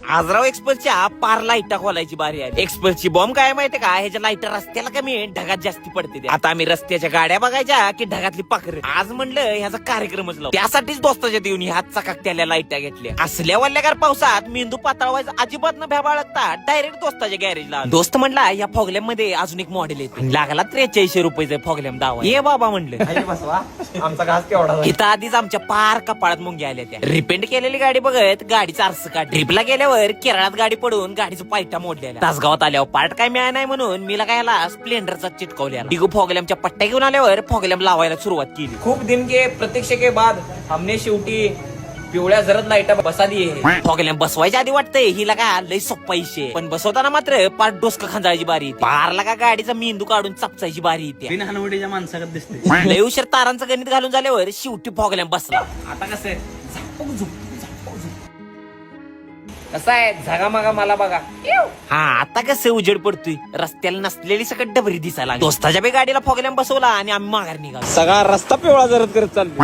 आजराव एक्सप्रेसच्या पार लाईटा खोलायची बारी आली. एक्सप्रेसची बॉम्ब काय माहितीये का, ह्याच्या लाईटा रस्त्याला कमी ढगात जास्ती पडते ते. आता आम्ही रस्त्याच्या गाड्या बघायच्या की ढगातली पाखरं. आज म्हणलं ह्याचा कार्यक्रमच लावू. त्यासाठीच दोस्ताच्या देऊन ह्या चकाकत्याला लाईटा घेतल्या. असल्या वल्ल्यागार पावसात मेंदू पातळवायचा अजिबात न भ्याबाळगता डायरेक्ट दोस्ताच्या गॅरेजला. दोस्त म्हणला या फॉगलॅममध्ये अजून एक मॉडेल येते. लागला 4300 रुपयाचा फॉगलॅम दावा. ये बाबा म्हणलं आमचा घास केवढा. इथं आधीच आमच्या पार कपाळात मुंग्या आल्या त्या. रिपेंट केलेली गाडी बघत गाडीचा आरस काढ. ट्रिपला गेल्यावर केरळात गाडी पडून गाडीचं पायटा मोडलेला. तासगावात आल्यावर पार्ट काय मिळाला नाही म्हणून मी काय स्प्लेंडरचा चिटकवल्या. डिगो फॉगलॅमच्या पट्ट्या घेऊन आल्यावर फॉगलॅम लावायला सुरुवात केली. खूप दिन के प्रतीक्षे के बाद हमने शेवटी पिवळ्या जरद लाईटा बसा दिए. फॉगलॅम बसवायच्या आधी वाटतंय हिला काय लय सोप्पा इशे, पण बसवताना मात्र पार डोसकं खांदायची बारी येते. पारला का गाडीचा मेंदू काढून चपचायची बारी येते. बिन हलवडीच्या माणसाकडे दिसते. लय उशीर तारांचं गणित घालून झाल्यावर शेवटी फॉगलॅम बसला. आता कसं आहे कसं आहे झगामगा मला बघा. हा आता कसं उजेड पडतोय. रस्त्याला नसलेली सकट डबरी दिसायला लागली. दोस्ताच्या बी गाडीला फॉगलॅम बसवला आणि आम्ही माघार निघालो. सगळा रस्ता पिवळा जरद करत चाललो.